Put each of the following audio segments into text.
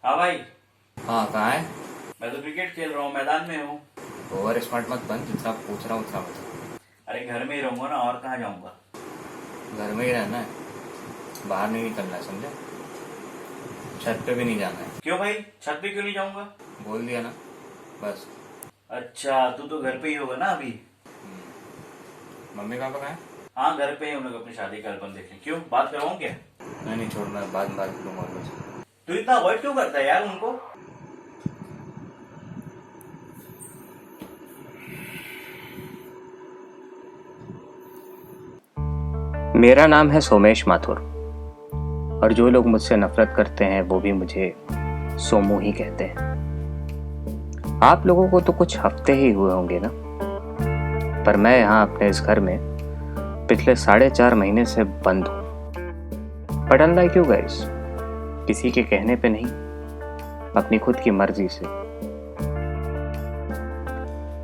हाँ भाई। हाँ कहाँ है? मैं तो क्रिकेट खेल रहा हूँ, मैदान में हूँ। ओवर स्मार्ट मत बन, जितना पूछ रहा हूँ उतना बता। अरे घर में ही रहूंगा ना, और कहाँ जाऊंगा। घर में ही रहना है, बाहर नहीं निकलना है, समझे? छत पे भी नहीं जाना है। क्यों भाई, छत पे क्यों नहीं जाऊंगा? बोल दिया ना, बस। अच्छा, तू तो घर पे ही होगा ना अभी। मम्मी पापा कहाँ है? हाँ, घर पे ही हम लोग अपनी शादी का एल्बम देखें। क्यों, बात करवाऊँ क्या? नहीं नहीं छोड़, मैं बाद में बात करूँगा उनसे। तू इतना अवॉइड क्यों करता है यार उनको? मेरा नाम है सोमेश माथुर और जो लोग मुझसे नफरत करते हैं वो भी मुझे सोमू ही कहते हैं। आप लोगों को तो कुछ हफ्ते ही हुए होंगे ना, पर मैं यहाँ अपने इस घर में पिछले 4.5 महीने से बंद हूँ। बट अनलाइक यू गाइस, किसी के कहने पे नहीं, अपनी खुद की मर्जी से।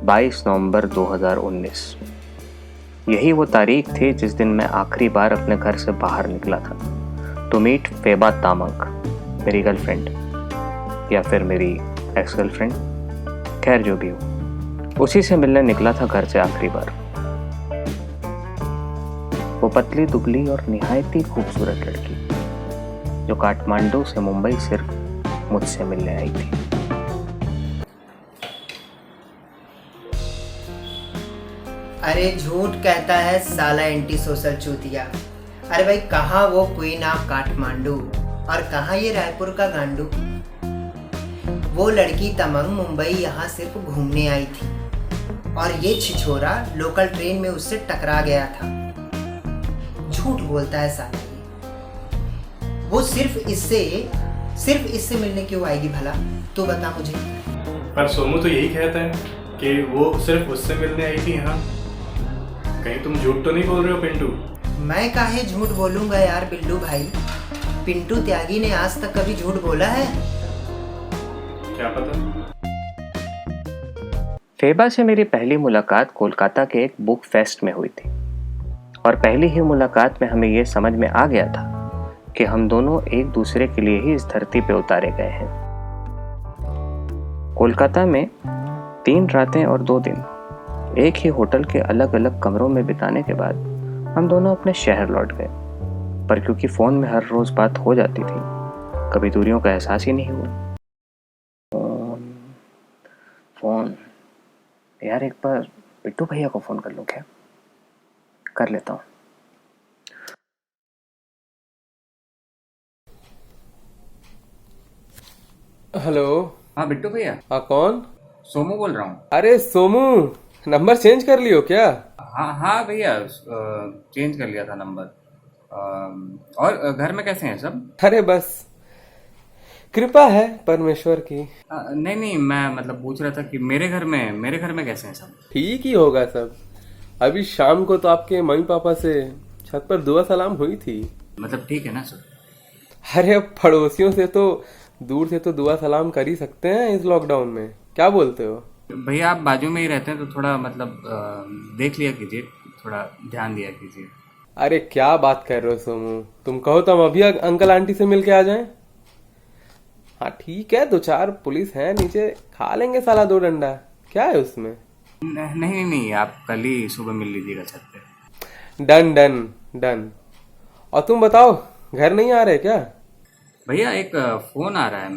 22 नवंबर 2019 यही वो तारीख थी जिस दिन मैं आखिरी बार अपने घर से बाहर निकला था टू मीट फेबा तामंग, मेरी गर्लफ्रेंड या फिर मेरी एक्स गर्लफ्रेंड, खैर जो भी हो, उसी से मिलने निकला था घर से आखिरी बार। वो पतली दुबली और निहायत ही खूबसूरत लड़की जो काठमांडू से मुंबई सिर्फ मुझसे मिलने आई थी। अरे झूठ कहता है साला एंटी सोशल चूतिया। अरे भाई, कहाँ वो क्वीन ऑफ काठमांडू और कहाँ ये रायपुर का गांडू। वो लड़की तमंग मुंबई यहाँ सिर्फ घूमने आई थी और ये छिछोरा लोकल ट्रेन में उससे टकरा गया था। झूठ बोलता है साला ये। वो सिर्फ इससे मिलने क्यों आएगी भला, तू बता मुझे। पर सोमू तो यही कहता है कि वो सिर्फ उससे मिलने आई थी यहाँ। कहीं तुम झूठ तो नहीं बोल रहे हो पिंटू? मैं काहे झूठ बोलूंगा यार बिल्लू भाई। पिंटू त्यागी ने आज तक कभी झूठ बोला है? क्या पता। फेबा से मेरी पहली मुलाकात कोलकाता के एक बुक फेस्ट में हुई थी और पहली ही मुलाकात में हमें यह समझ में आ गया था कि हम दोनों एक दूसरे के लिए ही इस धरती पे उतारे गए हैं। कोलकाता में 3 रातें और 2 दिन एक ही होटल के अलग अलग कमरों में बिताने के बाद हम दोनों अपने शहर लौट गए। पर क्योंकि फोन में हर रोज बात हो जाती थी, कभी दूरियों का एहसास ही नहीं हुआ। फोन यार, एक बार बिट्टू भैया को फोन कर लूं क्या? कर लेता हूँ। हेलो। हाँ बिट्टू भैया। हाँ कौन? सोमू बोल रहा हूँ। अरे सोमू, नंबर चेंज कर लियो क्या? हाँ हाँ भैया, चेंज कर लिया था नंबर। और घर में कैसे हैं सब? अरे बस कृपा है परमेश्वर की। नहीं नहीं, मैं मतलब पूछ रहा था कि मेरे घर में कैसे हैं सब? ठीक ही होगा सब। अभी शाम को तो आपके मम्मी पापा से छत पर दुआ सलाम हुई थी। मतलब ठीक है ना सब? अरे अब पड़ोसियों से तो दूर से तो दुआ सलाम कर ही सकते हैं इस लॉकडाउन में, क्या बोलते हो? भैया आप बाजू में ही रहते हैं तो थोड़ा मतलब देख लिया कीजिए, थोड़ा ध्यान दिया कीजिए। अरे क्या बात कर रहे हो सोमू, तुम कहो तो हम अभी अंकल आंटी से मिल के आ जाएं। हाँ ठीक है, 2-4 पुलिस हैं नीचे, खा लेंगे साला 2 डंडा, क्या है उसमें। नहीं नहीं नहीं, आप कल ही सुबह मिल लीजिएगा छत पे। Done done done. और तुम बताओ, घर नहीं आ रहे क्या? भैया एक फोन आ रहा है,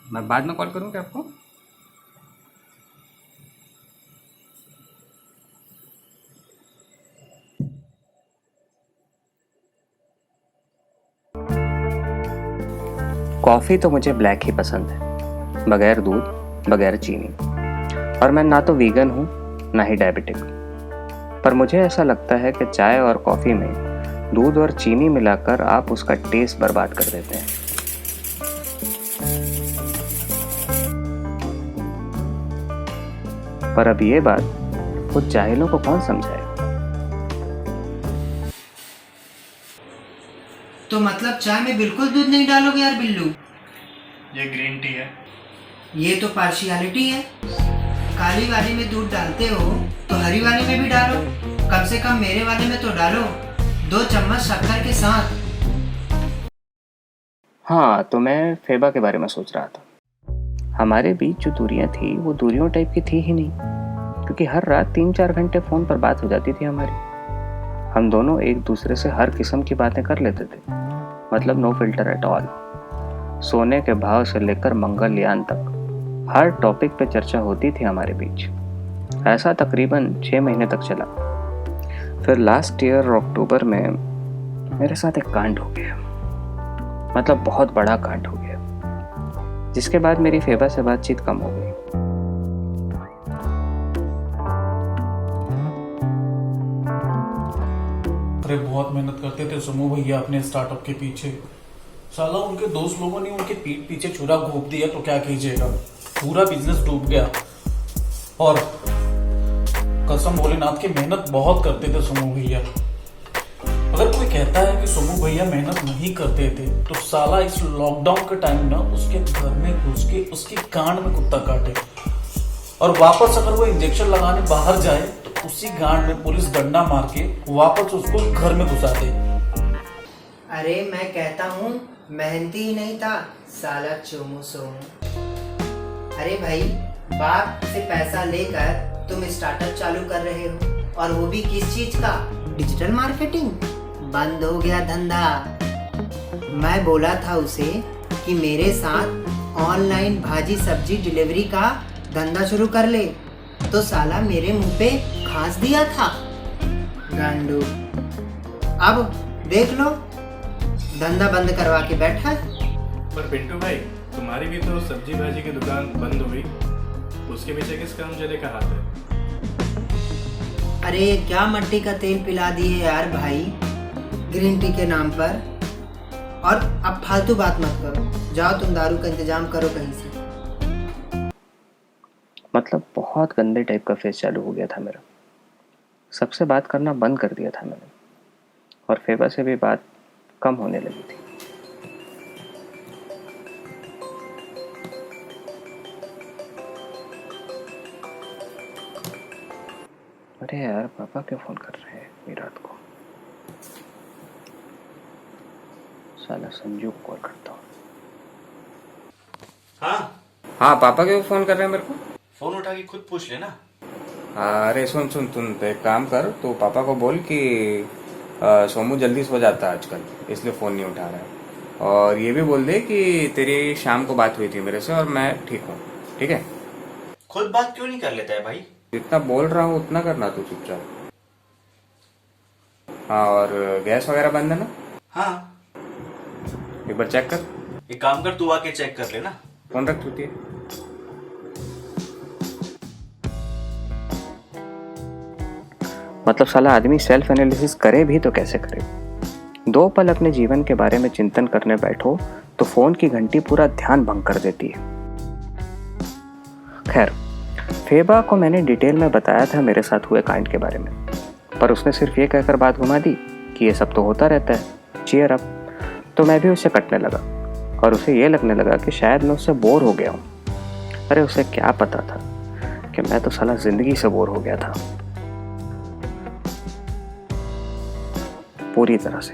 मैं बाद में कॉल करूँ क्या आपको? कॉफ़ी तो मुझे ब्लैक ही पसंद है, बगैर दूध बगैर चीनी। और मैं ना तो वीगन हूँ ना ही डायबिटिक, पर मुझे ऐसा लगता है कि चाय और कॉफ़ी में दूध और चीनी मिलाकर आप उसका टेस्ट बर्बाद कर देते हैं। पर अब ये बात कुछ जाहिलों को कौन समझाए। तो मतलब चाय में बिल्कुल दूध नहीं डालोगे यार बिल्लू? ये ग्रीन टी है। ये तो पार्शियलिटी है। काली वाली में दूध डालते हो तो हरी वाली में भी डालो, कम से कम मेरे वाले में तो डालो, 2 चम्मच शक्कर के साथ। हाँ, तो मैं फेबा के बारे में सोच रहा था। हमारे बीच जो दूरियां थी वो दूरियों टाइप की थी ही नहीं, क्योंकि हर रात 3-4 घंटे फ़ोन पर बात हो जाती थी हमारी। हम दोनों एक दूसरे से हर किस्म की बातें कर लेते थे, मतलब नो फिल्टर एट ऑल। सोने के भाव से लेकर मंगलयान तक हर टॉपिक पे चर्चा होती थी हमारे बीच। ऐसा तकरीबन 6 महीने तक चला। फिर लास्ट ईयर अक्टूबर में मेरे साथ एक कांड हो गया, मतलब बहुत बड़ा कांड हो गया, जिसके बाद मेरी फेबा से बातचीत कम हो गई। अरे बहुत मेहनत करते थे सोमू भैया अपने स्टार्टअप के पीछे। साला उनके दोस्त लोगों ने उनके पीठ पीछे छुरा घोंप दिया तो क्या कीजिएगा, पूरा बिजनेस डूब गया। और कसम भोलेनाथ की मेहनत बहुत करते थे सोमू भैया। अगर कोई कहता है कि सोमू भैया मेहनत नहीं करते थे तो साला इस लॉकडाउन के टाइम ना उसके घर में घुस के उसकी गांड में कुत्ता काटे, और वापस अगर वो इंजेक्शन लगाने बाहर जाए तो उसी गांड में पुलिस डंडा मार के वापस उसको घर में घुसा दे। अरे मैं कहता हूँ मेहनती ही नहीं था साला चोमू सोमू। अरे भाई, बाप से पैसा लेकर तुम स्टार्टअप चालू कर रहे हो, और वो भी किस चीज का? Digital marketing. बंद हो गया धंधा। मैं बोला था उसे कि मेरे साथ ऑनलाइन भाजी सब्जी डिलीवरी का धंधा शुरू कर ले, तो साला मेरे मुंह पे घास दिया था गांडू। अब देख लो, धंधा बंद करवा के बैठा है। पर पिंटू भाई, तुम्हारी भी तो सब्जी भाजी की दुकान बंद हो गई, उसके पीछे किस काम चले का हाथ है? अरे क्या मट्टी का तेल पिला दिए यार भाई, ग्रीन टी के नाम पर। और अब फालतू बात मत करो, जाओ तुम दारू का इंतजाम करो कहीं से। मतलब बहुत गंदे टाइप का फेस चालू हो गया था मेरा। सबसे बात करना बंद कर दिया था मैंने, और फेबा से भी बात कम होने लगी थी। अरे यार, पापा क्यों फोन कर रहे हैं इतनी रात को? साला संजू को कॉल करता हूँ। हाँ, पापा क्यों फोन कर रहे हैं मेरे को? फोन उठा के खुद पूछ लेना। अरे सुन तुम तो एक काम कर, तो पापा को बोल कि सोमू जल्दी सो जाता है आजकल, इसलिए फोन नहीं उठा रहा है। और ये भी बोल दे कि तेरी शाम को बात हुई थी मेरे से और मैं ठीक हूँ, ठीक है? खुद बात क्यों नहीं कर लेता है भाई? जितना बोल रहा हूँ उतना करना तू चुपचाप। हाँ, और गैस वगैरह बंद है ना? हाँ, एक बार चेक कर। एक काम कर, तू आके चेक कर लेना। फोन रख चुकी है। मतलब साला आदमी सेल्फ एनालिसिस करे भी तो कैसे करे? 2 पल अपने जीवन के बारे में चिंतन करने बैठो तो फोन की घंटी पूरा ध्यान भंग कर देती है। खैर, फेबा को मैंने डिटेल में बताया था मेरे साथ हुए कांड के बारे में, पर उसने सिर्फ ये कहकर बात घुमा दी कि ये सब तो होता रहता है, चीयर अप। तो मैं भी उससे कटने लगा, और उसे ये लगने लगा कि शायद मैं उससे बोर हो गया हूँ। अरे उसे क्या पता था कि मैं तो साला जिंदगी से बोर हो गया था, पूरी तरह से।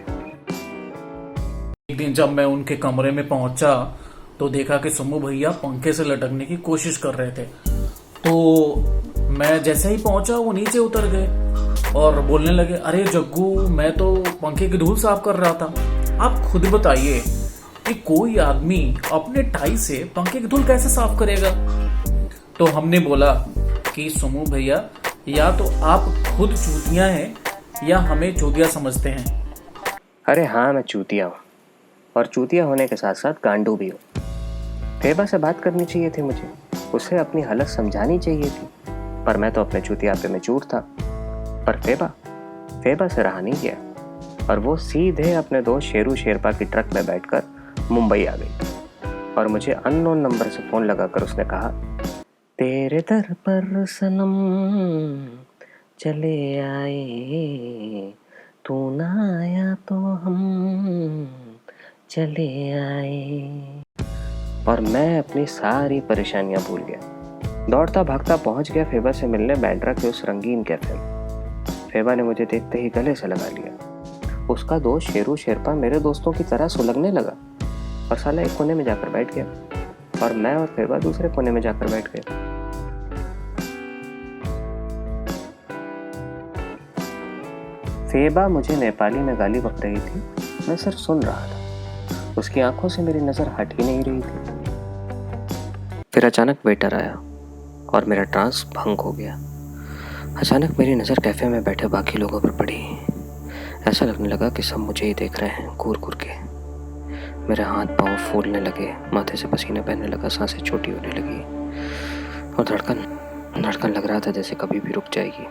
एक दिन जब मैं उनके कमरे में पहुंचा तो देखा कि सोमू भैया पंखे से लटकने की कोशिश कर रहे थे। तो मैं जैसे ही पहुंचा वो नीचे उतर गए और बोलने लगे, अरे जग्गू, मैं तो पंखे की धूल साफ कर रहा था। आप खुद बताइए कि कोई आदमी अपने टाई से पंखे की धूल कैसे साफ करेगा? तो हमने बोला कि सोमू भैया, या तो आप खुद चूतिया हैं या हमें चूतिया समझते हैं। अरे हाँ, मैं चूतिया हूँ, और चूतिया होने के साथ साथ गांडू भी हूँ। फेबा से बात करनी चाहिए थी मुझे, उसे अपनी हालत समझानी चाहिए थी, पर मैं तो अपने चूतियापे में चूर था। पर फेबा से रहा नहीं गया, और वो सीधे अपने दोस्त शेरू शेरपा की ट्रक में बैठकर मुंबई आ गई। और मुझे अननोन नंबर से फोन लगाकर उसने कहा, तेरे दर पर सनम चले आए, तू ना आया तो हम चले आए। और मैं अपनी सारी परेशानियां भूल गया। दौड़ता भागता पहुंच गया फेबा से मिलने बैंड्रा के उस रंगीन कैफे में। फेबा ने मुझे देखते ही गले से लगा लिया। उसका दोस्त शेरू शेरपा मेरे दोस्तों की तरह सुलगने लगा, और साला एक कोने में जाकर बैठ गया और मैं और फेबा दूसरे कोने में जाकर बैठ गए। फेबा मुझे नेपाली में गाली बक रही थी, मैं सिर्फ सुन रहा था। उसकी आंखों से मेरी नजर हट ही नहीं रही थी। फिर अचानक वेटर आया और मेरा ट्रांस भंग हो गया। अचानक मेरी नज़र कैफ़े में बैठे बाकी लोगों पर पड़ी। ऐसा लगने लगा कि सब मुझे ही देख रहे हैं घूर घूर के। मेरे हाथ पाँव फूलने लगे, माथे से पसीना बहने लगा, सांसें छोटी होने लगी और धड़कन लग रहा था जैसे कभी भी रुक जाएगी।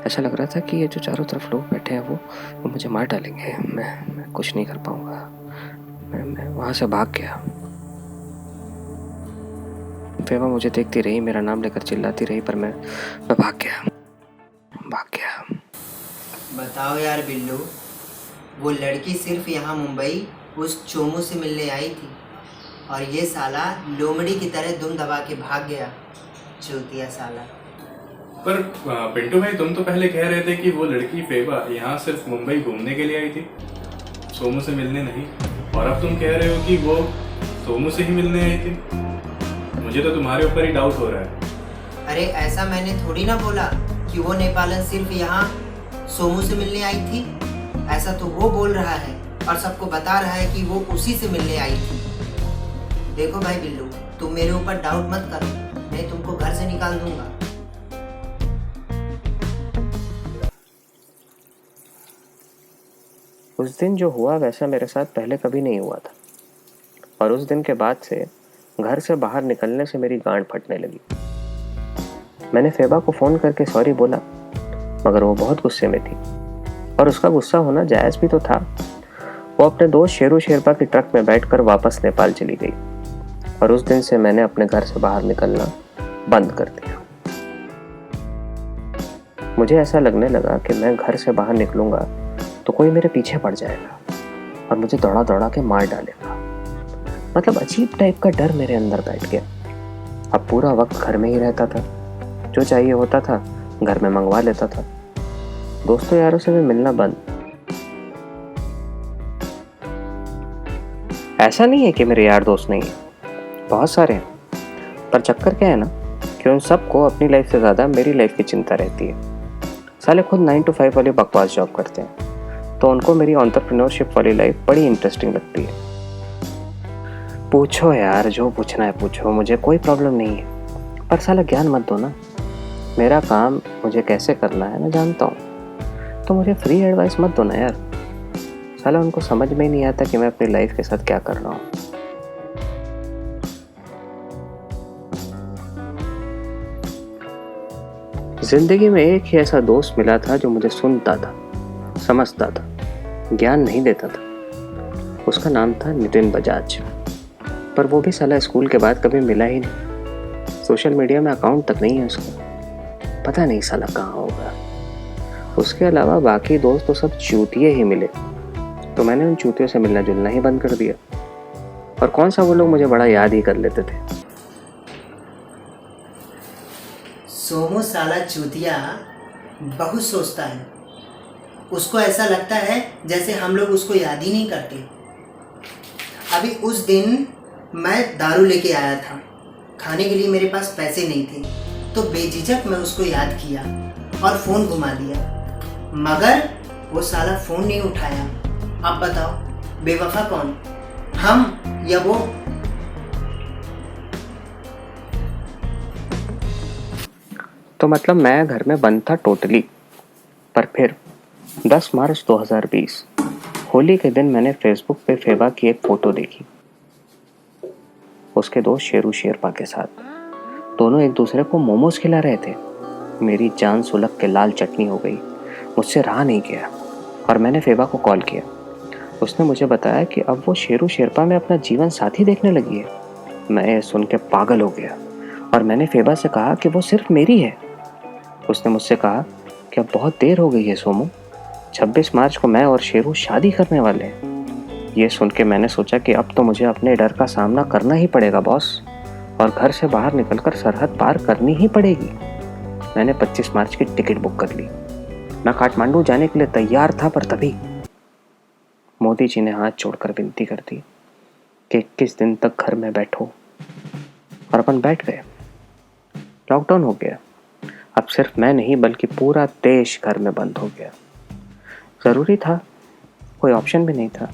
ऐसा लग रहा था कि ये जो चारों तरफ लोग बैठे हैं वो मुझे मार डालेंगे। मैं कुछ नहीं कर पाऊंगा। मैं वहाँ से भाग गया। फेबा मुझे देखती रही, मेरा नाम लेकर चिल्लाती रही, पर मैं भाग गया। बताओ यार बिल्लू, वो लड़की सिर्फ यहाँ मुंबई उस चोमू से मिलने आई थी और ये साला लोमड़ी की तरह दुम दबा के भाग गया। चूतिया साला। पर पिंटू भाई, तुम तो पहले कह रहे थे कि वो लड़की फेबा यहाँ सिर्फ मुंबई घूमने के लिए आई थी, सोमू से मिलने नहीं। और अब तुम कह रहे हो कि वो सोमू से ही मिलने आई थी। मुझे तो तुम्हारे ऊपर ही डाउट हो रहा है। अरे ऐसा मैंने थोड़ी ना बोला कि वो नेपालन सिर्फ यहाँ सोमू से मिलने आई थी। ऐसा तो वो बोल रहा है और सबको बता रहा है कि वो उसी से मिलने आई थी। देखो भाई बिल्लू, तुम मेरे ऊपर डाउट मत करो, मैं तुमको घर से निकाल दूंगा। उस दिन जो हुआ वैसा मेरे साथ पहले कभी नहीं हुआ था और उस दिन के बाद से घर से बाहर निकलने से मेरी गांड फटने लगी। मैंने फेबा को फ़ोन करके सॉरी बोला, मगर वो बहुत गुस्से में थी और उसका गुस्सा होना जायज़ भी तो था। वो अपने दोस्त शेरू शेरपा की ट्रक में बैठकर वापस नेपाल चली गई और उस दिन से मैंने अपने घर से बाहर निकलना बंद कर दिया। मुझे ऐसा लगने लगा कि मैं घर से बाहर निकलूंगा तो कोई मेरे पीछे पड़ जाएगा और मुझे दौड़ा दौड़ा के मार डालेगा। मतलब अजीब टाइप का डर मेरे अंदर बैठ गया। अब पूरा वक्त घर में ही रहता था, जो चाहिए होता था घर में मंगवा लेता था। दोस्तों यारों से भी मिलना बंद। ऐसा नहीं है कि मेरे यार दोस्त नहीं है, बहुत सारे हैं, पर चक्कर क्या है ना कि उन सबको अपनी लाइफ से ज़्यादा मेरी लाइफ की चिंता रहती है। साले खुद 9 to 5 वाली बकवास जॉब करते हैं, तो उनको मेरी एंटरप्रेन्योरशिप वाली लाइफ बड़ी इंटरेस्टिंग लगती है। पूछो यार, जो पूछना है पूछो, मुझे कोई प्रॉब्लम नहीं है, पर साला ज्ञान मत दो ना। मेरा काम मुझे कैसे करना है मैं जानता हूँ, तो मुझे फ्री एडवाइस मत दो ना यार। साला उनको समझ में ही नहीं आता कि मैं अपनी लाइफ के साथ क्या कर रहा हूँ। जिंदगी में एक ही ऐसा दोस्त मिला था जो मुझे सुनता था, समझता था, ज्ञान नहीं देता था। उसका नाम था नितिन बजाज, पर वो भी साला स्कूल के बाद कभी मिला ही नहीं। सोशल मीडिया में अकाउंट तक नहीं है उसका, पता नहीं साला कहाँ होगा। उसके अलावा बाकी दोस्त तो सब चूतिये ही मिले, तो मैंने उन चूतियों से मिलना जुलना ही बंद कर दिया। और कौन सा वो लोग मुझे बड़ा याद ही कर लेते थे। सोमू साला चूतिया बहुत सोचता है। उसको ऐसा लगता है जैसे हम लोग उसको याद ही नहीं करते। अभी उस दिन मैं दारू लेके आया था, खाने के लिए मेरे पास पैसे नहीं थे, तो बेझिझक मैं उसको याद किया और फ़ोन घुमा दिया, मगर वो साला फ़ोन नहीं उठाया। अब बताओ बेवफा कौन, हम या वो? तो मतलब मैं घर में बंद था टोटली। पर फिर 10 मार्च 2020 होली के दिन मैंने फेसबुक पे फेबा की एक फ़ोटो देखी, उसके दोस्त शेरू शेरपा के साथ। दोनों एक दूसरे को मोमोज खिला रहे थे। मेरी जान सुलग के लाल चटनी हो गई, मुझसे रहा नहीं गया और मैंने फेबा को कॉल किया। उसने मुझे बताया कि अब वो शेरू शेरपा में अपना जीवन साथी देखने लगी है। मैं ये सुन के पागल हो गया और मैंने फेबा से कहा कि वो सिर्फ मेरी है। उसने मुझसे कहा कि अब बहुत देर हो गई है सोमू, 26 मार्च को मैं और शेरू शादी करने वाले हैं। ये सुन के मैंने सोचा कि अब तो मुझे अपने डर का सामना करना ही पड़ेगा बॉस, और घर से बाहर निकलकर सरहद पार करनी ही पड़ेगी। मैंने 25 मार्च की टिकट बुक कर ली। मैं काठमांडू जाने के लिए तैयार था, पर तभी मोदी जी ने हाथ जोड़कर विनती कर दी कि 21 दिन तक घर में बैठो, और अपन बैठ गए। लॉकडाउन हो गया। अब सिर्फ मैं नहीं बल्कि पूरा देश घर में बंद हो गया। ज़रूरी था, कोई ऑप्शन भी नहीं था।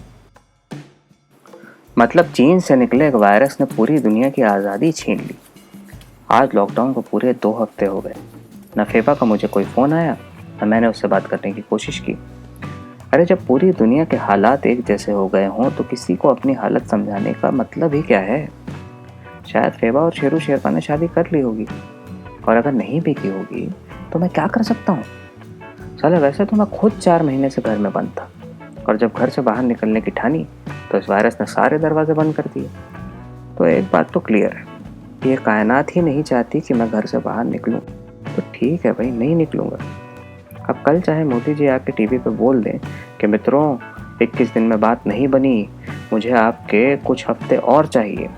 मतलब चीन से निकले एक वायरस ने पूरी दुनिया की आज़ादी छीन ली। आज लॉकडाउन को पूरे 2 हफ्ते हो गए। न फेबा का मुझे कोई फ़ोन आया, न मैंने उससे बात करने की कोशिश की। अरे जब पूरी दुनिया के हालात एक जैसे हो गए हों तो किसी को अपनी हालत समझाने का मतलब ही क्या है। शायद फेबा और शेरू शेरपा ने शादी कर ली होगी, और अगर नहीं भी की होगी तो मैं क्या कर सकता हूँ। साले वैसे तो मैं खुद 4 महीने से घर में बंद था, और जब घर से बाहर निकलने की ठानी तो इस वायरस ने सारे दरवाजे बंद कर दिए। तो एक बात तो क्लियर है, ये कायनात ही नहीं चाहती कि मैं घर से बाहर निकलूं। तो ठीक है भाई, नहीं निकलूंगा। अब कल चाहे मोदी जी आके टीवी पे बोल दें कि मित्रों 21 दिन में बात नहीं बनी, मुझे आपके कुछ हफ्ते और चाहिए,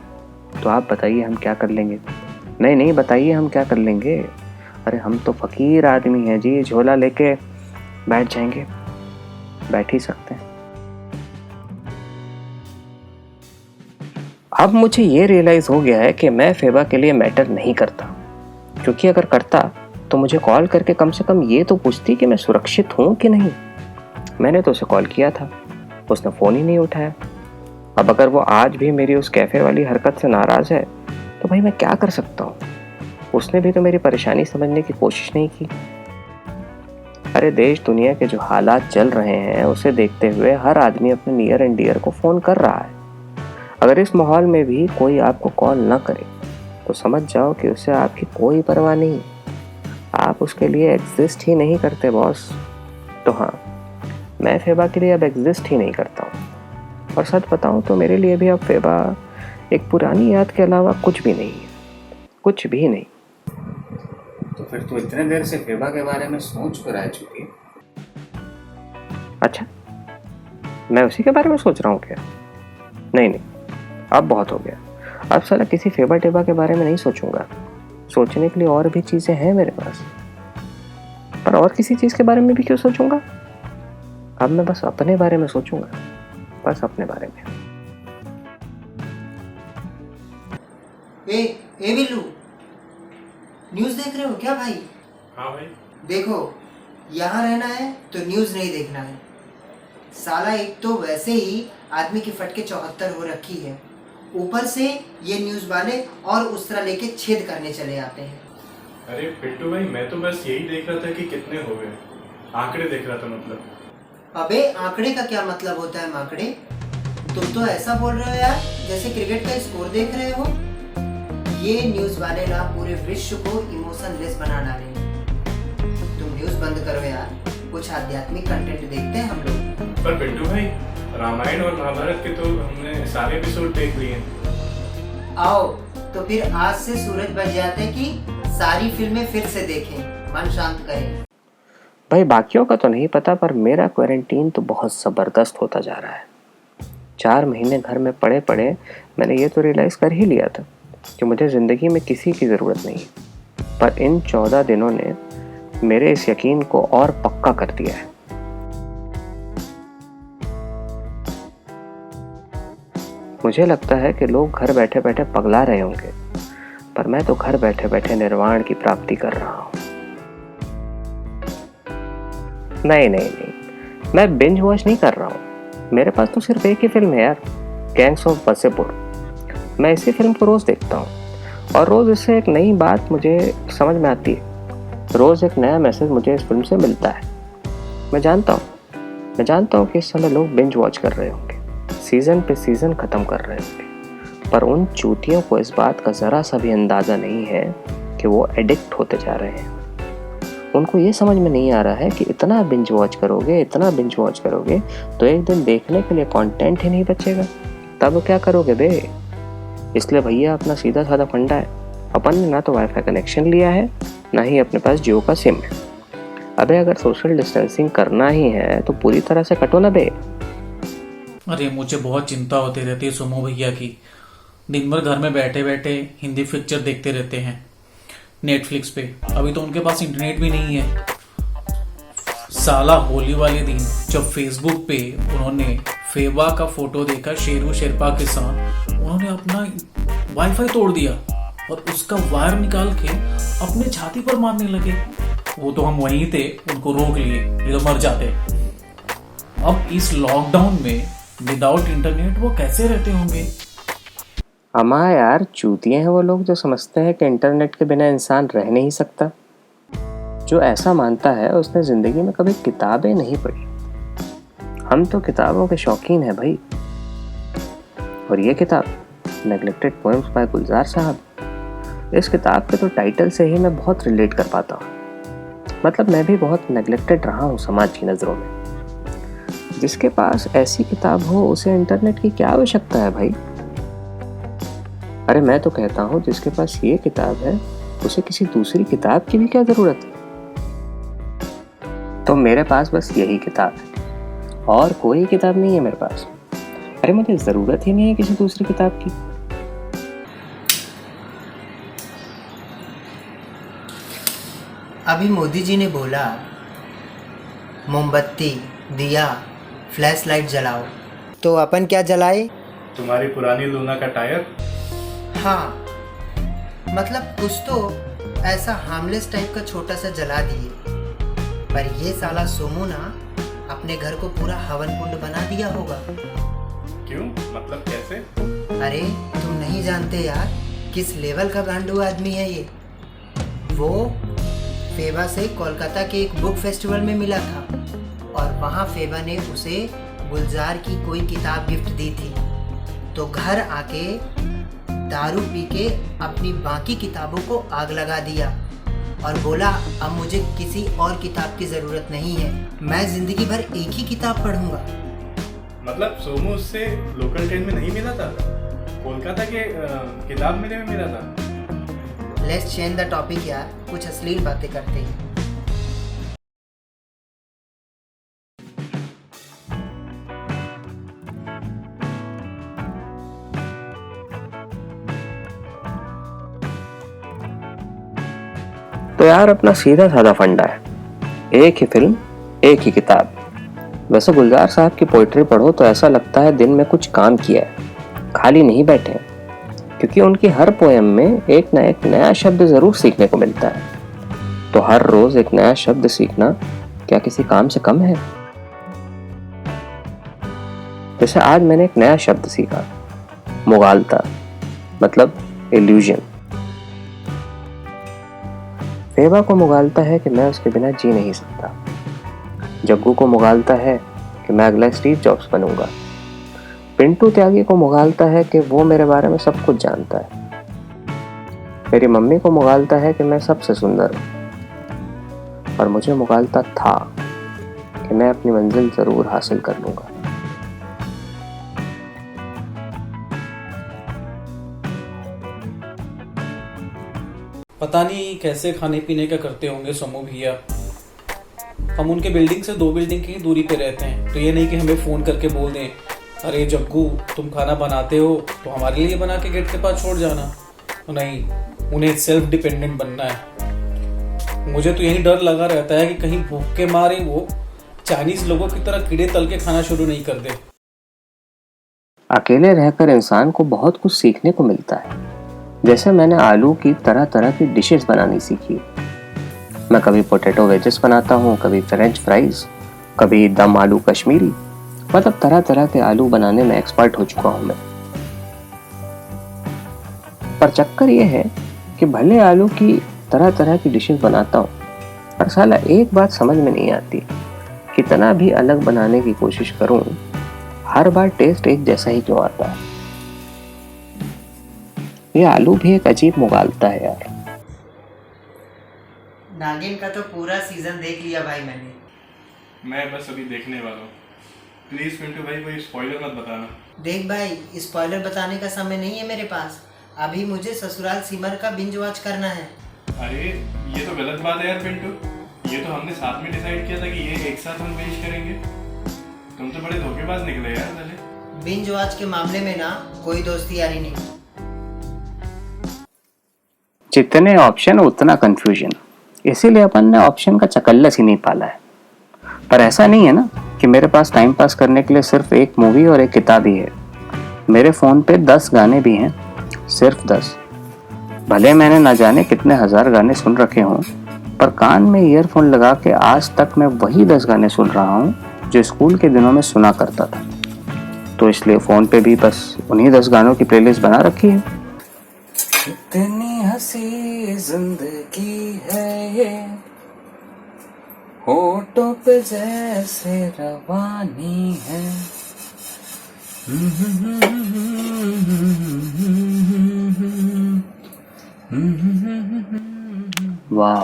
तो आप बताइए हम क्या कर लेंगे। नहीं बताइए हम क्या कर लेंगे। अरे हम तो फकीर आदमी हैं जी, झोला लेके बैठ जाएंगे, बैठ ही सकते हैं। अब मुझे ये रियलाइज़ हो गया है कि मैं फेबा के लिए मैटर नहीं करता, क्योंकि अगर करता तो मुझे कॉल करके कम से कम ये तो पूछती कि मैं सुरक्षित हूँ कि नहीं। मैंने तो उसे कॉल किया था, उसने फ़ोन ही नहीं उठाया। अब अगर वो आज भी मेरी उस कैफ़े वाली हरकत से नाराज़ है तो भाई मैं क्या कर सकता हूँ। उसने भी तो मेरी परेशानी समझने की कोशिश नहीं की। अरे देश दुनिया के जो हालात चल रहे हैं उसे देखते हुए हर आदमी अपने नियर एंड डियर को फ़ोन कर रहा है। अगर इस माहौल में भी कोई आपको कॉल ना करे तो समझ जाओ कि उसे आपकी कोई परवाह नहीं, आप उसके लिए एग्जिस्ट ही नहीं करते बॉस। तो हाँ, मैं फेबा के लिए अब एग्जिस्ट ही नहीं करता हूँ, और सच बताऊँ तो मेरे लिए भी अब फेबा एक पुरानी याद के अलावा कुछ भी नहीं है, कुछ भी नहीं। तो फिर तो इतने देर से फेबा के बारे में सोच कर आ चुकी है। अच्छा, मैं उसी के बारे में सोच रहा हूँ क्या? नहीं, अब बहुत हो गया। अब साला किसी फेबा टेबा के बारे में नहीं सोचूंगा। सोचने के लिए और भी चीज़ें हैं मेरे पास, पर और किसी चीज़ के बारे में भी क्यों सोचूंगा। अब मैं बस अपने बारे में सोचूंगा, बस अपने बारे में। ए बिल्लू, न्यूज़ देख रहे हो क्या भाई? हाँ भाई। देखो, यहाँ रहना है तो न्यूज़ नहीं देखना है। साला एक तो वैसे ही आदमी की फटके 74 हो रखी है, ऊपर से ये न्यूज़ वाले और उस तरह लेके छेद करने चले आते हैं। अरे पिंटू भाई, मैं तो बस यही देख रहा था कि कितने हो गए, आंकड़े देख रहा था। मतलब अबे आंकड़े का क्या मतलब होता है माकड़े? तुम तो ऐसा बोल रहे हो यार जैसे क्रिकेट का स्कोर देख रहे हो। ये न्यूज़ वाले ना पूरे विश्व को इमोशनलेस बना डाले। तुम न्यूज़ बंद करो यार, कुछ आध्यात्मिक कंटेंट देखते हैं हम लोग। पर पिंटू भाई, रामायण और महाभारत के तो हमने सारे एपिसोड देख लिए। आओ तो फिर आज से सूरज बच जाते कि सारी फिल्में फिर से देखें, मन शांत करें। भाई बाकियों का तो नहीं पता, पर मेरा क्वारंटीन तो बहुत ज़बरदस्त होता जा रहा है। 4 महीने घर में पड़े पड़े मैंने ये तो रियलाइज़ कर ही लिया था कि मुझे ज़िंदगी में किसी की ज़रूरत नहीं, पर इन 14 दिनों ने मेरे इस यकीन को और पक्का कर दिया है। मुझे लगता है कि लोग घर बैठे बैठे पगला रहे होंगे, पर मैं तो घर बैठे बैठे निर्वाण की प्राप्ति कर रहा हूँ। नहीं, मैं बिंज वॉच नहीं कर रहा हूँ। मेरे पास तो सिर्फ एक ही फिल्म है यार, गैंग्स ऑफ वासेपुर। मैं इसी फिल्म को रोज़ देखता हूँ, और रोज़ इससे एक नई बात मुझे समझ में आती है। रोज़ एक नया मैसेज मुझे इस फिल्म से मिलता है। मैं जानता हूँ कि इस समय लोग बिंज वॉच कर रहे होंगे, सीज़न पे सीज़न ख़त्म कर रहे होंगे, पर उन चूतियों को इस बात का ज़रा सा भी अंदाज़ा नहीं है कि वो एडिक्ट होते जा रहे हैं। उनको ये समझ में नहीं आ रहा है कि इतना बिंज वॉच करोगे तो एक दिन देखने के लिए कंटेंट ही नहीं बचेगा, तब क्या करोगे बे। इसलिए भैया अपना सीधा साधा फंडा है, अपन ने ना तो वाईफाई कनेक्शन लिया है, ना ही अपने पास जियो का सिम है। अबे अगर सोशल डिस्टेंसिंग करना ही है तो पूरी तरह से कटो ना बे। अरे मुझे बहुत चिंता होती रहती है सोमू भैया की। दिन भर घर में बैठे बैठे हिंदी पिक्चर देखते रहते हैं नेटफ्लिक्स पे। अभी तो उनके पास इंटरनेट भी नहीं है। साला होली वाले दिन जब फेसबुक पे उन्होंने फेबा का फोटो देखा शेरू शेरपा के साथ, उन्होंने अपना वाईफाई तोड़ दिया और उसका वायर निकाल के अपने छाती पर मारने लगे। वो तो हम वहीं थे, उनको रोक लिए, ये तो मर जाते। अब इस लॉकडाउन में विदाउट इंटरनेट वो कैसे रहते होंगे? अम्मा यार, चूतिए हैं वो लोग जो समझते हैं कि इंटरनेट के बिना इंसान रह नहीं सकता। जो ऐसा मानता है उसने जिंदगी में कभी किताबें नहीं पढ़ी। हम तो किताबों के शौकीन हैं भाई। और ये किताब नेग्लेक्टेड पोएम्स बाय गुलजार साहब, इस किताब के तो टाइटल से ही मैं बहुत रिलेट कर पाता हूँ। मतलब मैं भी बहुत नेग्लेक्टेड रहा हूँ समाज की नज़रों में। जिसके पास ऐसी किताब हो उसे इंटरनेट की क्या आवश्यकता है भाई? अरे मैं तो कहता हूँ जिसके पास ये किताब है उसे किसी दूसरी किताब की भी क्या ज़रूरत है? तो मेरे पास बस यही किताब है और कोई किताब नहीं है मेरे पास। अरे मुझे ज़रूरत ही नहीं है किसी दूसरी किताब की। अभी मोदी जी ने बोला मोमबत्ती, दिया, फ्लैश लाइट जलाओ, तो अपन क्या जलाए? तुम्हारी पुरानी लूना का टायर। हाँ, मतलब कुछ तो ऐसा हार्मलेस टाइप का छोटा सा जला दिए। पर ये साला सोमू ना अपने घर को पूरा हवन कुंड बना दिया होगा। क्यों? मतलब कैसे? अरे तुम नहीं जानते यार किस लेवल का गांडू आदमी है ये। वो फेबा से कोलकाता के एक बुक फेस्टिवल में मिला था और वहाँ फेबा ने उसे गुलजार की कोई किताब गिफ्ट दी थी। तो घर आके दारू पी के अपनी बाकी किताबों को आग लगा दिया और बोला अब मुझे किसी और किताब की ज़रूरत नहीं है, मैं ज़िंदगी भर एक ही किताब पढ़ूंगा। मतलब सोमू उससे लोकल ट्रेन में नहीं मिला था, कोलकाता के किताब मेले में मिला था। लेट्स चेंज द टॉपिक यार, कुछ अश्लील बातें करते हैं। तो यार अपना सीधा साधा फंडा है, एक ही फिल्म एक ही किताब। वैसे गुलजार साहब की पोइट्री पढ़ो तो ऐसा लगता है दिन में कुछ काम किया है, खाली नहीं बैठे हैं। क्योंकि उनकी हर पोएम में एक नया शब्द जरूर सीखने को मिलता है। तो हर रोज एक नया शब्द सीखना क्या किसी काम से कम है? जैसे आज मैंने एक नया शब्द सीखा, मुगालता, मतलब इल्यूजन। फेबा को मुगालता है कि मैं उसके बिना जी नहीं सकता। जग्गू को मुगालता है कि मैं अगला स्टीव जॉब्स बनूंगा। पिंटू त्यागी को मुगालता है कि वो मेरे बारे में सब कुछ जानता है। मेरी मम्मी को मुगालता है कि मैं सबसे सुंदर हूँ। और मुझे मुगालता था कि मैं अपनी मंजिल जरूर हासिल कर लूंगा। पता नहीं कैसे खाने पीने का करते होंगे सोमू भैया। हम उनके बिल्डिंग से 2 बिल्डिंग की दूरी पे रहते हैं, तो ये नहीं कि हमें फोन करके बोल दें अरे जग्गू तुम खाना बनाते हो तो हमारे लिए बना के गेट के पास छोड़ जाना। तो नहीं, उन्हें सेल्फ डिपेंडेंट बनना है। मुझे तो यही डर लगा रहता है कि कहीं भूख के मारे वो चाइनीज लोगों की तरह कीड़े तल के खाना शुरू नहीं कर दे। अकेले रहकर इंसान को बहुत कुछ सीखने को मिलता है। जैसे मैंने आलू की तरह तरह की डिशेस बनानी सीखी। मैं कभी पोटैटो वेजेस बनाता हूँ, कभी फ्रेंच फ्राइज, कभी दम आलू कश्मीरी। मतलब तरह तरह के आलू बनाने में एक्सपर्ट हो चुका हूँ मैं। पर चक्कर ये है कि भले आलू की तरह तरह की डिशेस बनाता हूँ, पर साला एक बात समझ में नहीं आती, कितना भी अलग बनाने की कोशिश करूँ हर बार टेस्ट एक जैसा ही क्यों आता है। ये आलू भी एक अजीब मुगालता है यार। नागिन का तो पूरा सीजन देख लिया भाई मैंने। मैं बस अभी देखने वाला हूँ। प्लीज पिंटू भाई कोई स्पॉइलर मत बताना। देख भाई, स्पॉइलर बताने का समय नहीं है मेरे पास। अभी मुझे ससुराल सिमर का बिंज वॉच करना है। अरे ये तो गलत बात है यार पिंटू, ये तो हमने साथ में डिसाइड किया था कि ये एक साथ हम पेश करेंगे। तुम तो बड़े धोखेबाज निकले यार पहले। बिंज वॉच के मामले में ना कोई दोस्ती यारी नहीं। जितने ऑप्शन उतना कंफ्यूजन, इसीलिए अपन ने ऑप्शन का चकल्लस ही नहीं पाला है। पर ऐसा नहीं है ना कि मेरे पास टाइम पास करने के लिए सिर्फ एक मूवी और एक किताब ही है। मेरे फ़ोन पे 10 गाने भी हैं, सिर्फ 10। भले मैंने ना जाने कितने हजार गाने सुन रखे हों, पर कान में ईयरफोन लगा के आज तक मैं वही 10 गाने सुन रहा हूँ जो स्कूल के दिनों में सुना करता था। तो इसलिए फ़ोन पे भी बस उन्हीं 10 गानों की प्लेलिस्ट बना रखी है। कितनी हंसी जिंदगी है ये, होठों पे जैसे रवानी है। वाह,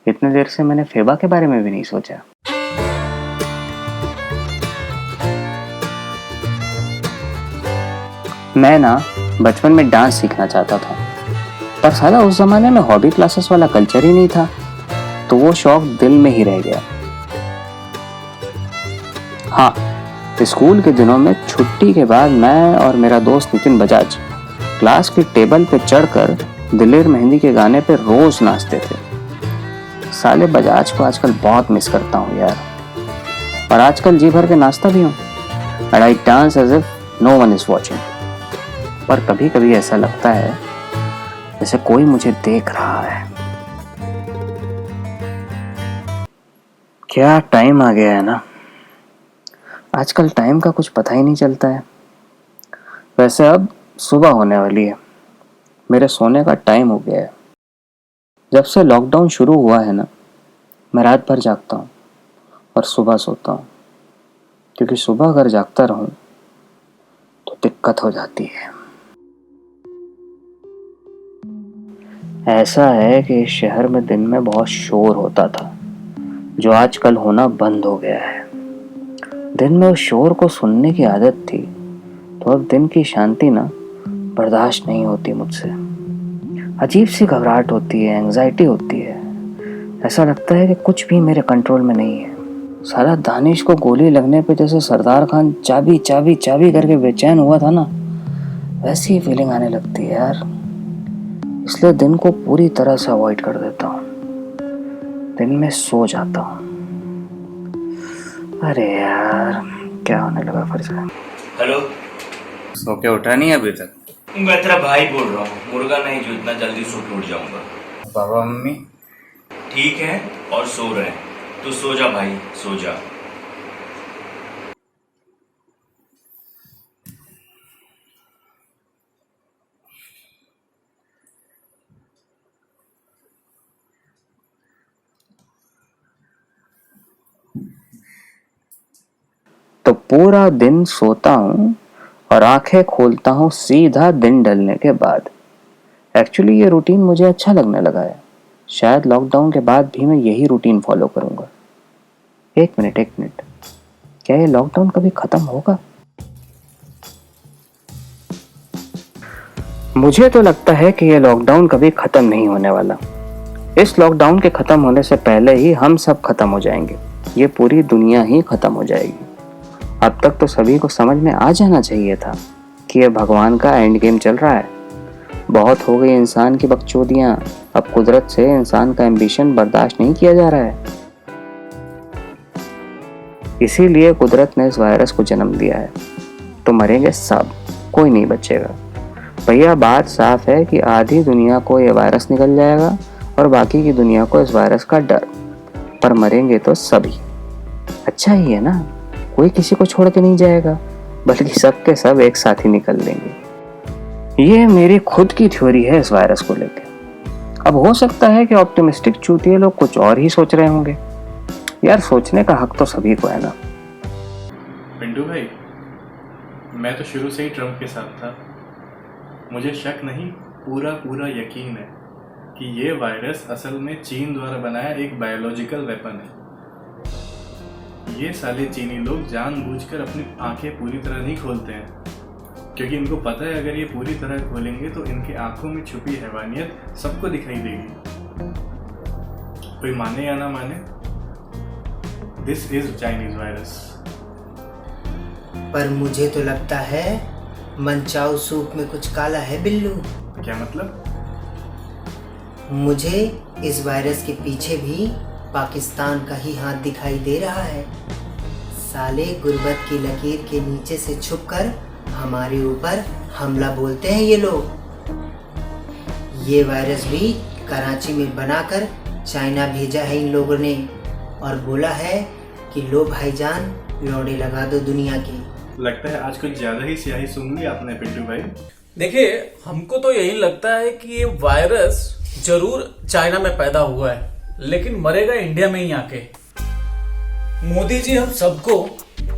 इतने देर से मैंने फेबा के बारे में भी नहीं सोचा। मैं ना बचपन में डांस सीखना चाहता था, पर साला उस जमाने में हॉबी क्लासेस वाला कल्चर ही नहीं था, तो वो शौक दिल में ही रह गया। हाँ, स्कूल के दिनों में छुट्टी के बाद मैं और मेरा दोस्त नितिन बजाज क्लास की टेबल पे चढ़कर दिलेर मेहंदी के गाने पे रोज नाचते थे। साले बजाज को आजकल बहुत मिस करता हूँ यार, और आजकल जी भर के नाचता भी हूँ। And I dance as if no one is watching. पर कभी कभी ऐसा लगता है जैसे कोई मुझे देख रहा है। क्या टाइम आ गया है ना, आजकल टाइम का कुछ पता ही नहीं चलता है। वैसे अब सुबह होने वाली है, मेरे सोने का टाइम हो गया है। जब से लॉकडाउन शुरू हुआ है ना, मैं रात भर जागता हूँ और सुबह सोता हूँ, क्योंकि सुबह अगर जागता रहूँ तो दिक्कत हो जाती है। ऐसा है कि इस शहर में दिन में बहुत शोर होता था, जो आजकल होना बंद हो गया है। दिन में उस शोर को सुनने की आदत थी, तो अब दिन की शांति ना बर्दाश्त नहीं होती मुझसे। अजीब सी घबराहट होती है, एंजाइटी होती है। ऐसा लगता है कि कुछ भी मेरे कंट्रोल में नहीं है। साला दानिश को गोली लगने पे जैसे सरदार खान चाबी चाबी चाबी करके बेचैन हुआ था ना, वैसी ही फीलिंग आने लगती है यार। इसलिए दिन को पूरी तरह से अवॉइड कर देता हूँ, दिन में सो जाता हूँ। अरे यार, क्या होने लगा फिर से? हेलो, सो के उठा नहीं अभी तक? मैं तेरा भाई बोल रहा हूँ, मुर्गा नहीं जो इतना जल्दी सो के उठ जाऊंगा। पापा मम्मी ठीक है, और सो रहे हैं, तू सो जा भाई, सो जा। तो पूरा दिन सोता हूँ और आंखें खोलता हूँ सीधा दिन ढलने के बाद। एक्चुअली ये रूटीन मुझे अच्छा लगने लगा है। शायद लॉकडाउन के बाद भी मैं यही रूटीन फॉलो करूँगा। एक मिनट, क्या ये लॉकडाउन कभी ख़त्म होगा? मुझे तो लगता है कि ये लॉकडाउन कभी ख़त्म नहीं होने वाला। इस लॉकडाउन के ख़त्म होने से पहले ही हम सब ख़त्म हो जाएंगे। ये पूरी दुनिया ही ख़त्म हो जाएगी। अब तक तो सभी को समझ में आ जाना चाहिए था कि ये भगवान का एंड गेम चल रहा है। बहुत हो गई इंसान की बकचोदियाँ। अब कुदरत से इंसान का एम्बिशन बर्दाश्त नहीं किया जा रहा है। इसीलिए कुदरत ने इस वायरस को जन्म दिया है। तो मरेंगे सब, कोई नहीं बचेगा। भैया बात साफ है कि आधी दुनिया को ये वायरस निकल जाएगा और बाकी की दुनिया को इस वायरस का डर। पर मरेंगे तो सभी। अच्छा ही है ना, कोई किसी को छोड़ के नहीं जाएगा, बल्कि सब के सब एक साथ ही निकल लेंगे। ये मेरी खुद की थ्योरी है इस वायरस को लेकर। अब हो सकता है कि ऑप्टिमिस्टिक चूतिए लोग कुछ और ही सोच रहे होंगे। यार, सोचने का हक तो सभी को है ना। पिंटू भाई, मैं तो शुरू से ही ट्रम्प के साथ था। मुझे शक नहीं, पूरा यकीन है कि ये वायरस असल में चीन द्वारा बनाया एक बायोलॉजिकल वेपन है। ये साले चीनी लोग जानबूझकर अपनी आंखें पूरी तरह नहीं खोलते हैं, क्योंकि इनको पता है अगर ये पूरी तरह खोलेंगे तो इनकी आंखों में छुपी हैवानियत सबको दिखाई देगी। कोई माने या ना माने, दिस इज चाइनीज वायरस। पर मुझे तो लगता है मनचाओ सूप में कुछ काला है बिल्लू। क्या मतलब? मुझे इस वायरस के पीछे भी पाकिस्तान का ही हाथ दिखाई दे रहा है। साले गुर्बत की लकीर के नीचे से छुपकर हमारे ऊपर हमला बोलते हैं ये लोग। ये वायरस भी कराची में बनाकर चाइना भेजा है इन लोगों ने और बोला है कि लो भाईजान लौड़े लगा दो दुनिया की। लगता है आज कुछ ज्यादा ही स्याही सूंघ ली आपने पिंटू भाई। देखिए, हमको तो यही लगता है कि ये वायरस जरूर चाइना में पैदा हुआ है, लेकिन मरेगा इंडिया में ही आके। मोदी जी हम सबको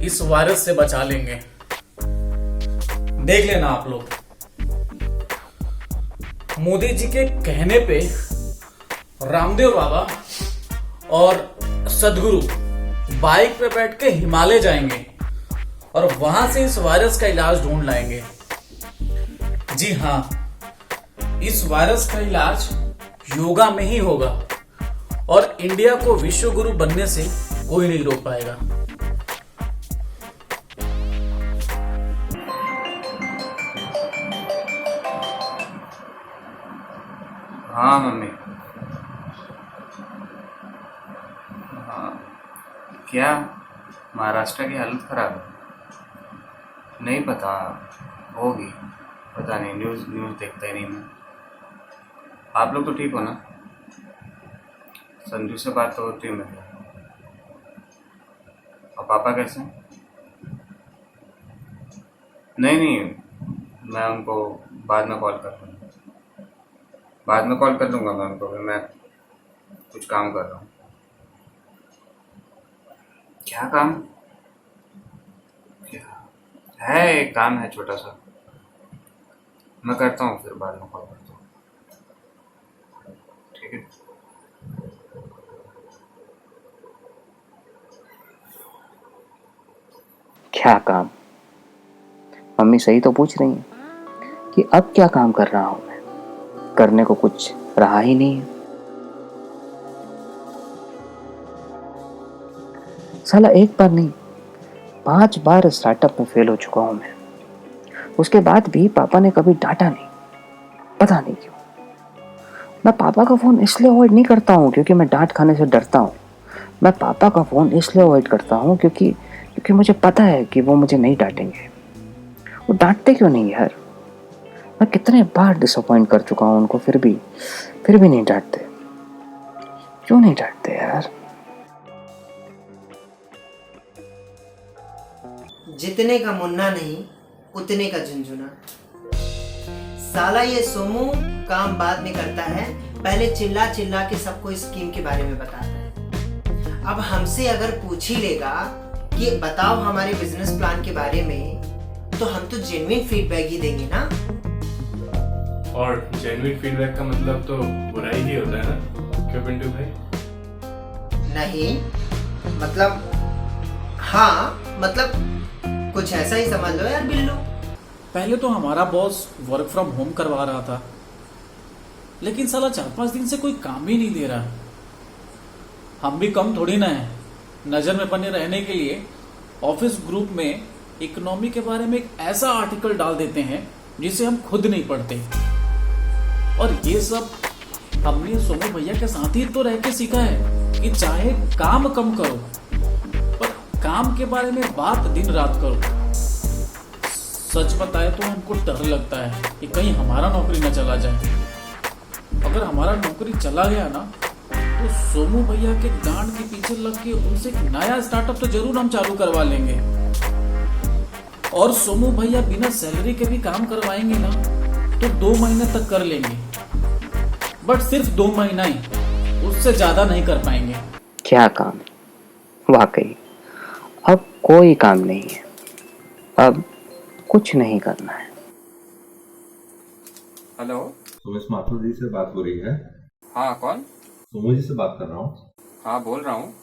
इस वायरस से बचा लेंगे, देख लेना आप लोग। मोदी जी के कहने पे रामदेव बाबा और सदगुरु बाइक पे बैठ के हिमालय जाएंगे और वहां से इस वायरस का इलाज ढूंढ लाएंगे। जी हाँ, इस वायरस का इलाज योगा में ही होगा और इंडिया को विश्व गुरु बनने से कोई नहीं रोक पाएगा। हाँ मम्मी। हाँ, क्या महाराष्ट्र की हालत खराब है? नहीं पता, होगी, पता नहीं, न्यूज़ देखता ही नहीं मैं। आप लोग तो ठीक हो ना? संजू से बात तो होती है मेरी। और पापा कैसे हैं? नहीं, मैं उनको बाद में कॉल कर लूँगा। बाद में कॉल कर लूँगा मैं उनको, मैं कुछ काम कर रहा हूँ। क्या काम? क्या है? एक काम है छोटा सा, मैं करता हूँ, फिर बाद में कॉल करता हूँ, ठीक है? क्या काम? मम्मी सही तो पूछ रही हैं कि अब क्या काम कर रहा हूं मैं? करने को कुछ रहा ही नहीं है। साला एक बार नहीं 5 बार स्टार्टअप में फेल हो चुका हूं मैं। उसके बाद भी पापा ने कभी डांटा नहीं, पता नहीं क्यों। मैं पापा का फोन इसलिए अवॉइड नहीं करता हूं क्योंकि मैं डांट खाने से डरता हूं। मैं पापा का फोन इसलिए अवॉइड करता हूं क्योंकि मुझे पता है कि वो मुझे नहीं डांटेंगे। वो डांटते क्यों नहीं यार? मैं कितने बार डिसअपॉइंट कर चुका हूं उनको, फिर भी नहीं डांटते। क्यों नहीं डांटते यार? जितने का मुन्ना नहीं उतने का झुंझुना। साला ये सोमू काम बाद में करता है, पहले चिल्ला चिल्ला के सबको स्कीम के बारे में बताता है। अब हमसे अगर पूछ ही लेगा कि बताओ हमारे बिजनेस प्लान के बारे में, तो हम तो जेन्युइन फीडबैक ही देंगे ना। और जेन्युइन फीडबैक का मतलब तो बुराई ही होता है ना, क्यों पिंटू भाई? नहीं मतलब, हाँ मतलब कुछ ऐसा ही समझ लो यार बिल्लू। पहले तो हमारा बॉस वर्क फ्रॉम होम करवा रहा था, लेकिन साला 4-5 दिन से कोई काम ही नहीं दे रहा। हम भी कम थोड़ी ना है, नजर में बने रहने के लिए ऑफिस ग्रुप में इकोनॉमी के बारे में एक ऐसा आर्टिकल डाल देते हैं जिसे हम खुद नहीं पढ़ते। और ये सब हमने सोमू भैया के साथ ही तो रह के सीखा है कि चाहे काम कम करो पर काम के बारे में बात दिन रात करो। सच बताए तो हमको डर लगता है कि कहीं हमारा नौकरी न चला जाए। अगर हमारा नौकरी चला गया ना, तो सोमू भैया के गांड के पीछे लग के उनसे एक नया स्टार्टअप तो जरूर हम चालू करवा लेंगे। और सोमू भैया बिना सैलरी के भी काम करवाएंगे ना, तो 2 महीने तक कर लेंगे, बट सिर्फ 2 महीना ही, उससे ज्यादा नहीं कर पाएंगे। क्या काम? वाकई अब कोई काम नहीं है, अब कुछ नहीं करना है। हेलो, सोमेश माथुर जी से बात हो रही है? हाँ कौन? सोमू जी से बात कर रहा हूँ। हाँ बोल रहा हूँ।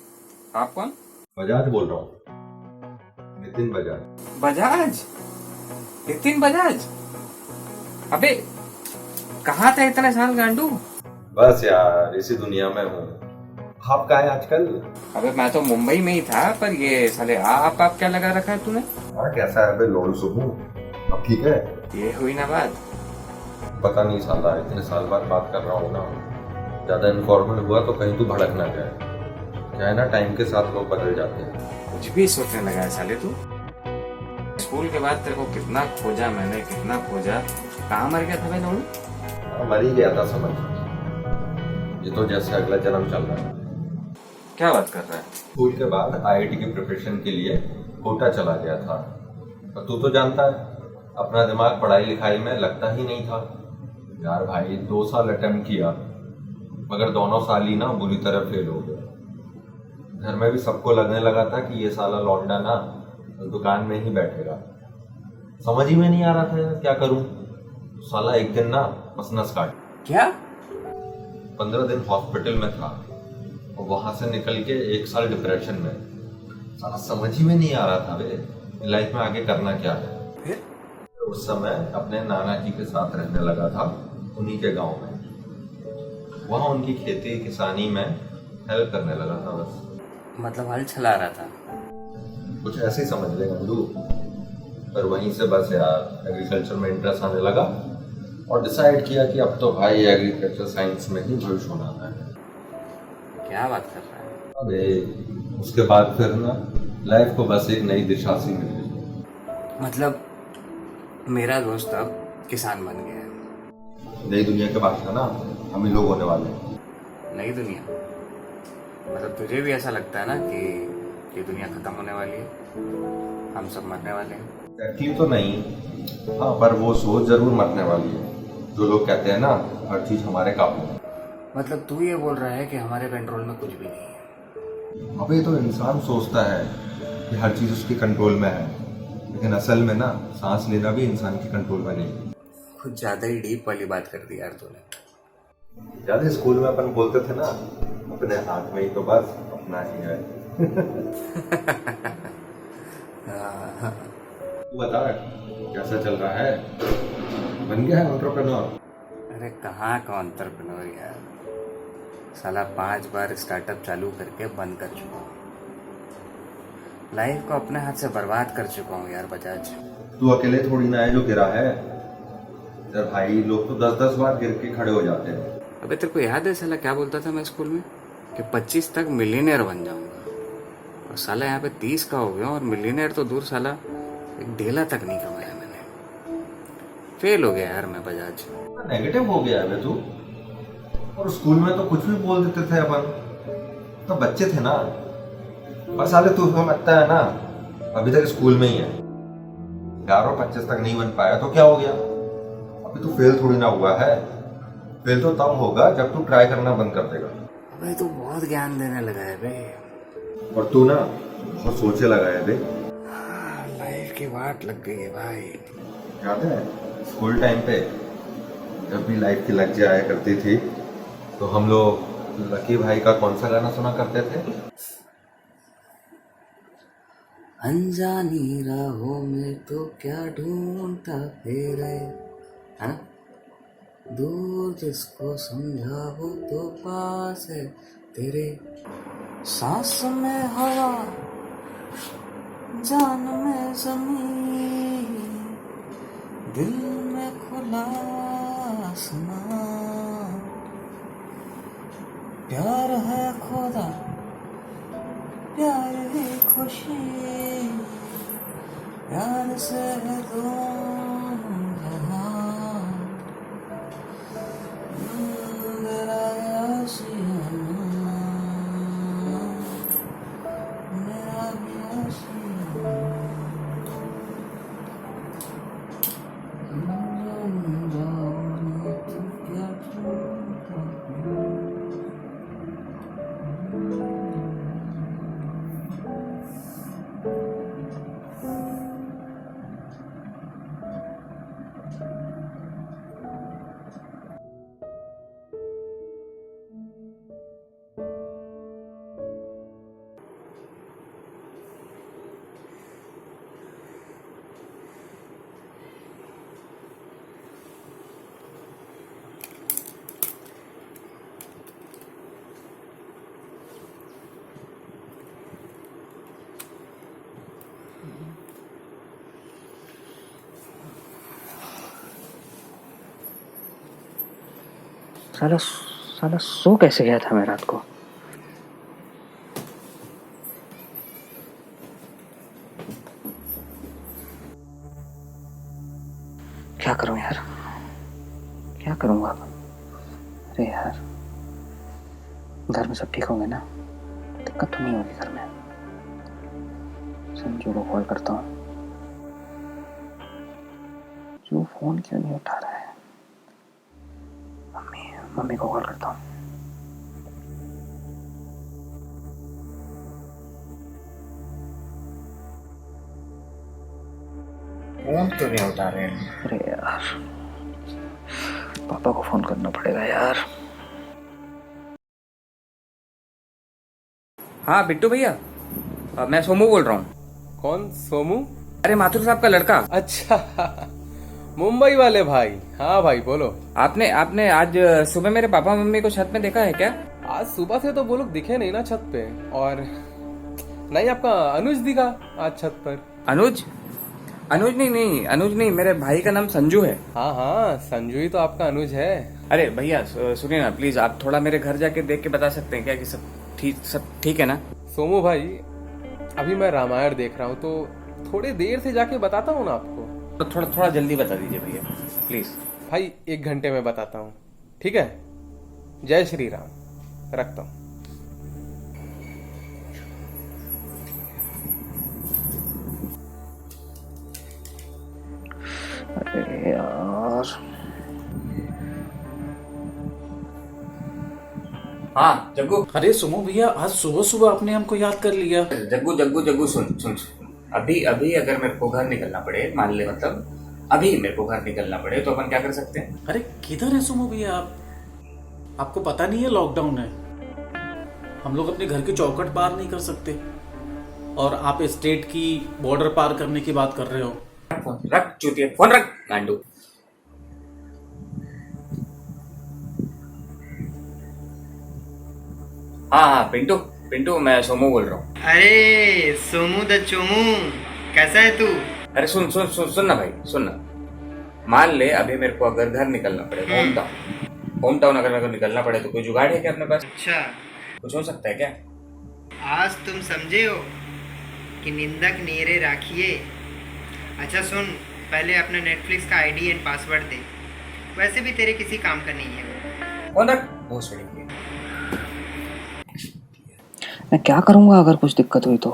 आप कौन? बजाज बोल रहा हूँ, नितिन बजाज। बजाज? नितिन बजाज? अबे कहाँ था इतने साल गांडू? बस यार इसी दुनिया में हूँ। आप कहाँ है आजकल? अबे मैं तो मुंबई में ही था, पर ये साले आप क्या लगा रखा है तूने? हाँ कैसा है बे लोड़ू सुबू? अब ठीक है? ये हुई ना बात। पता नहीं साला, इतने साल बाद बात कर रहा हूँ ना, ज्यादा इनफॉर्मल हुआ तो कहीं तू भड़क ना जाए। क्या है ना, टाइम के साथ लोग बदल जाते हैं। कुछ भी सोचने लगा है साले तू। स्कूल के बाद तेरे को कितना खोजा मैंने, कितना खोजा। कहाँ मर गया था मैं नोनू? मर ही गया था समझ। ये तो जैसे अगला जन्म चल रहा है। क्या बात कर रहा है? स्कूल के बाद आईआईटी की प्रिपरेशन के लिए कोटा चला गया था। और तू तो जानता है, अपना दिमाग पढ़ाई लिखाई में लगता ही नहीं था। यार भाई 2 साल अटेम्प्ट किया, मगर दोनों साल ही ना बुरी तरह फेल हो गया। घर में भी सबको लगने लगा था कि ये साला लौंडा ना दुकान में ही बैठेगा। समझ ही में नहीं आ रहा था यार क्या करूं। साला एक दिन ना नस काट। क्या? 15 दिन हॉस्पिटल में था और वहां से निकल के 1 साल डिप्रेशन में। साला समझ ही में नहीं आ रहा था बे लाइफ में आगे करना क्या है। फिर? उस समय अपने नाना जी के साथ रहने लगा था, उन्हीं के गांव में। वहां उनकी खेती किसानी में हेल्प करने लगा था बस। मतलब हल चला रहा था? कुछ ऐसे ही समझ ले गंडू। पर वहीं से बस यार एग्रीकल्चर में इंटरेस्ट आने लगा और डिसाइड किया कि अब तो भाई एग्रीकल्चर साइंस में ही भविष्य बनाना है। क्या बात कर रहा है? अबे उसके बाद फिर ना लाइफ को बस एक नई दिशा सी मिल गई। मतलब मेरा दोस्त अब किसान बन गया है। नई दुनिया के बादशाह ना हम ही लोग होने वाले हैं। नई दुनिया? मतलब तुझे भी ऐसा लगता है ना कि ये दुनिया खत्म होने वाली है, हम सब मरने वाले हैं? एक्चुअली तो नहीं, हाँ पर वो सोच जरूर मरने वाली है। जो लोग कहते हैं ना हर चीज हमारे काबू में। मतलब तू ये बोल रहा है कि हमारे कंट्रोल में कुछ भी नहीं है? अबे तो इंसान सोचता है कि हर चीज उसके कंट्रोल में है, लेकिन असल में ना सांस लेना भी इंसान के कंट्रोल में नहीं। कुछ ज्यादा ही डीप वाली बात कर दी यार तूने। याद है स्कूल में अपन बोलते थे ना, अपने हाथ में ही तो बस अपना ही है। तू बता कैसा चल रहा है? बन गया है एंटरप्रेन्योर? अरे कहाँ का एंटरप्रेन्योर यार, साला 5 बार स्टार्टअप चालू करके बंद कर चुका हूँ। लाइफ को अपने हाथ से बर्बाद कर चुका हूँ यार बजाज। तू अकेले थोड़ी ना है जो गिरा है। यार भाई लोग तो 10-10 बार गिर के खड़े हो जाते हैं। अबे तेरे को याद है साला क्या बोलता था मैं स्कूल में कि 25 तक मिलियनेयर बन जाऊंगा, और साला यहाँ पे 30 का हो गया और मिलियनेयर तो दूर, साला एक ढेला तक नहीं कमाया मैंने। फेल हो गया यार मैं बजाज। नेगेटिव हो गया है तू। और स्कूल में तो कुछ भी बोल देते थे अपन, तो बच्चे थे ना। पर साले तू समझता है ना अभी तक स्कूल में ही है। 11 और 25 तक नहीं बन पाया तो क्या हो गया? अभी तो फेल थोड़ी ना हुआ है। फेल तो तब होगा जब तू ट्राई करना बंद कर देगा। अबे तू बहुत ज्ञान देने लगा है बे। और तू ना बहुत सोचे लगा है बे। लाइफ की वाट लग गई है भाई। याद है स्कूल टाइम पे जब भी लाइफ की लग जाया करती थी तो हम लोग लकी भाई का कौन सा गाना सुना करते थे? अनजानी राहों में तो क्या ढूंढता फिरे, है ना? दूर जिसको समझा वो तो पास है तेरे, सांस में हवा जान में जमीन, दिल में खुला आसमान, प्यार है खुदा प्यार है खुशी, प्यार से दो जहां, मेरा आशियाना, मेरा भी आशियाना, तू क्या ढूंढता है? साला साला सो कैसे गया था मैं रात को? करूं यार, क्या करूंगा अब? अरे यार, घर में सब ठीक होंगे ना? दिक्कत तो नहीं होगी घर में। संजू को कॉल करता हूँ। जो फोन क्यों नहीं उठा रहा है? मम्मी को कॉल करता हूँ। फोन क्यों नहीं उठा रहे हैं? अरे यार, पापा को फोन करना पड़ेगा यार। हाँ बिट्टू भैया, मैं सोमू बोल रहा हूँ। कौन सोमू? अरे माथुर साहब का लड़का। अच्छा, मुंबई वाले भाई। हाँ भाई बोलो। आपने आपने आज सुबह मेरे पापा मम्मी को छत में देखा है क्या? आज सुबह से तो वो लोग दिखे नहीं ना छत पे। और नहीं, आपका अनुज दिखा आज छत पर। अनुज? अनुज नहीं, अनुज नहीं, मेरे भाई का नाम संजू है। हाँ हाँ, संजू ही तो आपका अनुज है। अरे भैया सुनिए ना प्लीज, आप थोड़ा मेरे घर जाके देख के बता सकते हैं क्या कि सब ठीक है ना? सोमू भाई, अभी मैं रामायण देख रहा हूँ तो थोड़ी देर से जाके बताता हूँ ना आपको। तो थोड़ा जल्दी बता दीजिए भैया प्लीज। भाई 1 घंटे में बताता हूँ, ठीक है? जय श्री राम, रखता हूँ। अरे यार, हाँ जग्गू। अरे सुमो भैया, आज सुबह सुबह आपने हमको याद कर लिया। जग्गू सुन। अभी अगर मेरे को घर निकलना पड़े, मान ले मतलब अभी मेरे को घर निकलना पड़े तो अपन क्या कर सकते हैं? अरे किधर है सुमो भैया आप? आपको पता नहीं है लॉकडाउन है, हम लोग अपने घर की चौखट पार नहीं कर सकते, और आप स्टेट की बॉर्डर पार करने की बात कर रहे हो। रख चूतिया, फोन रख गांडू। हाँ पिंटू मैं सोमू बोल रहा हूँ। अरे सोमू द चोमू, कैसा है तू? अरे सुन ना भाई, सुन ना। मान ले अभी मेरे को अगर घर निकलना पड़े, होम टाउन अगर मेरे को निकलना पड़े तो कोई जुगाड़ है क्या अपने पास? अच्छा, कुछ हो सकता है क्या? आज तुम समझे हो कि निंदक नीरे राखिए। अच्छा सुन, पहले अपना नेटफ्लिक्स का आईडी एंड पासवर्ड दे, वैसे भी तेरे किसी काम का नहीं है। फोन रख भोसड़ी के। मैं क्या करूंगा अगर कुछ दिक्कत हुई तो?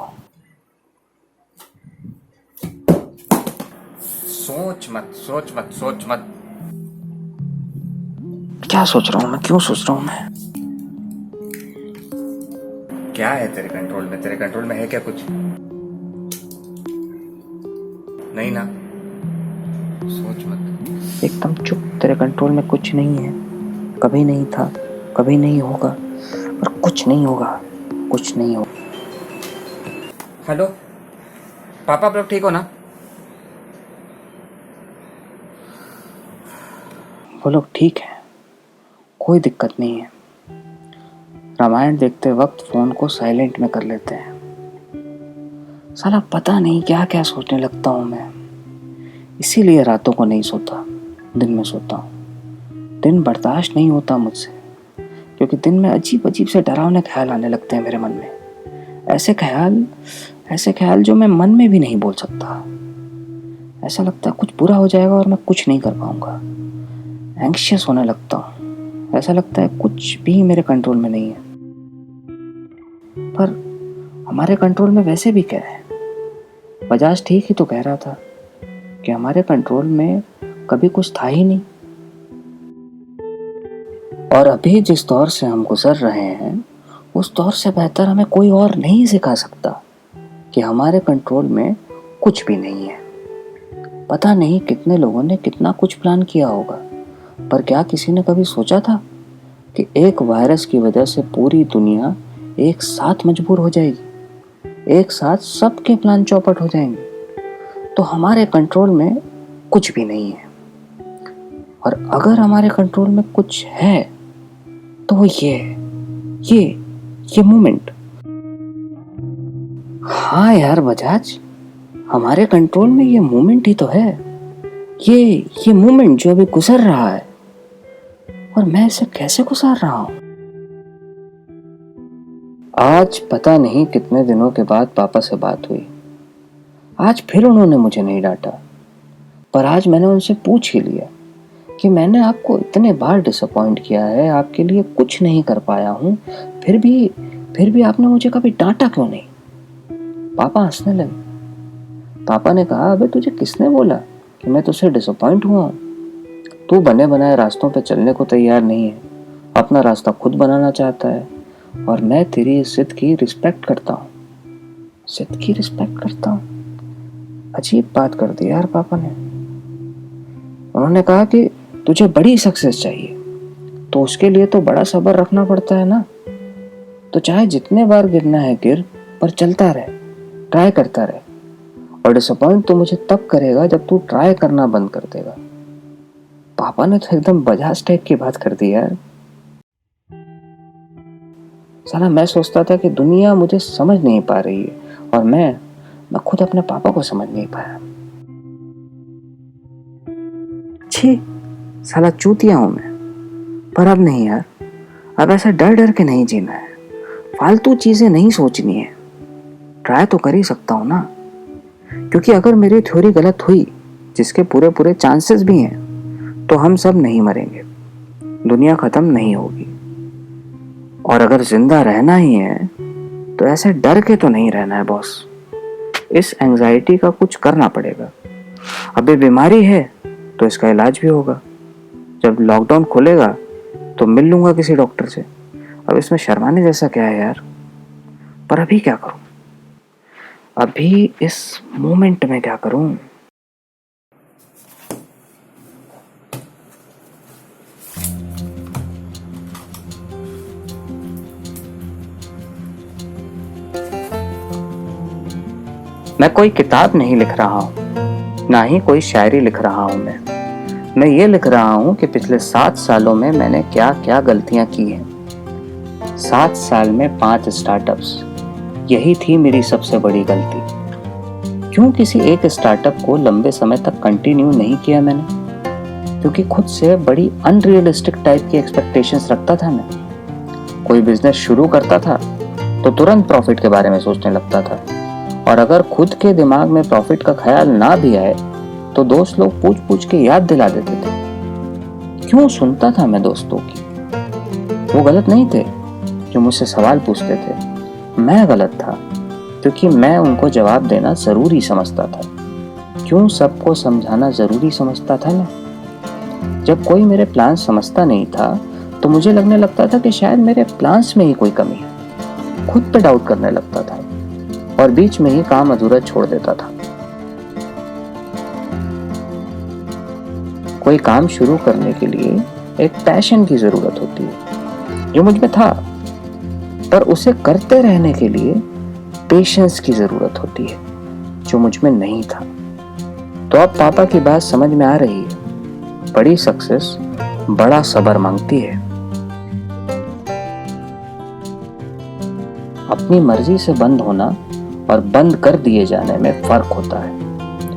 सोच मत। क्या सोच रहा हूँ मैं? क्यों सोच रहा हूँ मैं? क्या है तेरे कंट्रोल में है क्या कुछ? नहीं ना? सोच मत। एकदम चुप, तेरे कंट्रोल में कुछ नहीं है, कभी नहीं था, कभी नहीं होगा, और कुछ नहीं होगा। हेलो पापा, आप लोग ठीक हो ना? वो लोग ठीक है, कोई दिक्कत नहीं है। रामायण देखते वक्त फोन को साइलेंट में कर लेते हैं। साला पता नहीं क्या क्या सोचने लगता हूँ मैं, इसीलिए रातों को नहीं सोता, दिन में सोता हूँ। दिन बर्दाश्त नहीं होता मुझसे, क्योंकि दिन में अजीब से डरावने ख्याल आने लगते हैं मेरे मन में। ऐसे ख्याल जो मैं मन में भी नहीं बोल सकता। ऐसा लगता है कुछ बुरा हो जाएगा और मैं कुछ नहीं कर पाऊंगा। एंग्शियस होने लगता हूँ, ऐसा लगता है कुछ भी मेरे कंट्रोल में नहीं है। पर हमारे कंट्रोल में वैसे भी क्या है? बजाज ठीक ही तो कह रहा था कि हमारे कंट्रोल में कभी कुछ था ही नहीं। और अभी जिस दौर से हम गुजर रहे हैं, उस दौर से बेहतर हमें कोई और नहीं सिखा सकता कि हमारे कंट्रोल में कुछ भी नहीं है। पता नहीं कितने लोगों ने कितना कुछ प्लान किया होगा, पर क्या किसी ने कभी सोचा था कि एक वायरस की वजह से पूरी दुनिया एक साथ मजबूर हो जाएगी, एक साथ सबके प्लान चौपट हो जाएंगे? तो हमारे कंट्रोल में कुछ भी नहीं है। और अगर हमारे कंट्रोल में कुछ है तो वो ये मोमेंट। हाँ यार बजाज, हमारे कंट्रोल में ये मोमेंट ही तो है। ये मोमेंट जो अभी गुजर रहा है, और मैं इसे कैसे गुजार रहा हूं? आज पता नहीं कितने दिनों के बाद पापा से बात हुई। आज फिर उन्होंने मुझे नहीं डांटा, पर आज मैंने उनसे पूछ ही लिया कि मैंने आपको इतने बार डिसअपॉइंट किया है, आपके लिए कुछ नहीं कर पाया हूँ, फिर भी आपने मुझे कभी डांटा क्यों नहीं? पापा हंसने लगे। पापा ने कहा, अबे तुझे किसने बोला कि मैं तुझसे डिसअपॉइंट हुआ हूँ? तू बने बनाए रास्तों पे चलने को तैयार नहीं है, अपना रास्ता खुद बनाना चाहता है, और मैं तेरी इस जिद की रिस्पेक्ट करता हूँ। जिद की रिस्पेक्ट करता हूँ? अजीब बात कर दी यार पापा ने। उन्होंने कहा कि तुझे बड़ी सक्सेस चाहिए तो उसके लिए तो बड़ा सब्र रखना पड़ता है ना। तो चाहे जितने बार गिरना है गिर, पर चलता रहे, ट्राई करता रहे। और डिसअपॉइंट तो मुझे तब करेगा जब तू ट्राई करना बंद कर देगा। पापा ने तो एकदम बजाज टाइप की बात कर दी यार। साला मैं सोचता था कि दुनिया मुझे समझ नहीं पा रही है, और मैं खुद अपने पापा को समझ नहीं पाया। छी, साला चूतिया हूं मैं। पर अब नहीं यार, अब ऐसा डर डर के नहीं जीना है, फालतू चीजें नहीं सोचनी है। ट्राई तो कर ही सकता हूं ना, क्योंकि अगर मेरी थ्योरी गलत हुई, जिसके पूरे पूरे चांसेस भी हैं, तो हम सब नहीं मरेंगे, दुनिया खत्म नहीं होगी। और अगर जिंदा रहना ही है तो ऐसे डर के तो नहीं रहना है बॉस। इस एंजाइटी का कुछ करना पड़ेगा। अभी बीमारी है तो इसका इलाज भी होगा। जब लॉकडाउन खुलेगा तो मिल लूंगा किसी डॉक्टर से। अब इसमें शर्माने जैसा क्या है यार। पर अभी क्या करूं? अभी इस मोमेंट में क्या करूं? मैं कोई किताब नहीं लिख रहा हूँ, ना ही कोई शायरी लिख रहा हूँ। मैं ये लिख रहा हूँ कि पिछले 7 सालों में मैंने क्या क्या गलतियाँ की हैं। 7 साल में 5 स्टार्टअप्स, यही थी मेरी सबसे बड़ी गलती। क्यों किसी एक स्टार्टअप को लंबे समय तक कंटिन्यू नहीं किया मैंने? क्योंकि खुद से बड़ी अनरियलिस्टिक टाइप की एक्सपेक्टेशंस रखता था मैं। कोई बिजनेस शुरू करता था तो तुरंत प्रॉफिट के बारे में सोचने लगता था, और अगर खुद के दिमाग में प्रॉफिट का ख्याल ना भी आए तो दोस्त लोग पूछ पूछ के याद दिला देते थे। क्यों सुनता था मैं दोस्तों की? वो गलत नहीं थे जो मुझसे सवाल पूछते थे, मैं गलत था क्योंकि मैं उनको जवाब देना जरूरी समझता था। क्यों सबको समझाना जरूरी समझता था मैं? जब कोई मेरे प्लान समझता नहीं था तो मुझे लगने लगता था कि शायद मेरे प्लान्स में ही कोई कमी है। खुद पे डाउट करने लगता था और बीच में ही काम अधूरा छोड़ देता था। कोई काम शुरू करने के लिए एक पैशन की जरूरत होती है जो मुझ में था, पर उसे करते रहने के लिए पेशेंस की जरूरत होती है जो मुझ में नहीं था। तो अब पापा की बात समझ में आ रही है। बड़ी सक्सेस बड़ा सब्र मांगती है। अपनी मर्जी से बंद होना और बंद कर दिए जाने में फर्क होता है,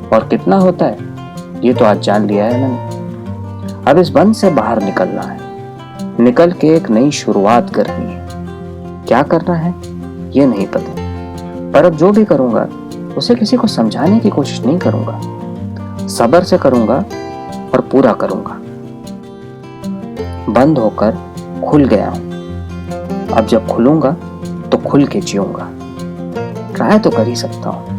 और कितना होता है ये तो आज जान लिया है मैंने। अब इस बंद से बाहर निकलना है, निकल के एक नई शुरुआत करनी है। क्या करना है ये नहीं पता, पर अब जो भी करूंगा उसे किसी को समझाने की कोशिश नहीं करूंगा, सब्र से करूंगा और पूरा करूंगा। बंद होकर खुल गया हूं, अब जब खुलूंगा तो खुल के जीऊंगा। ट्राई तो कर ही सकता हूं।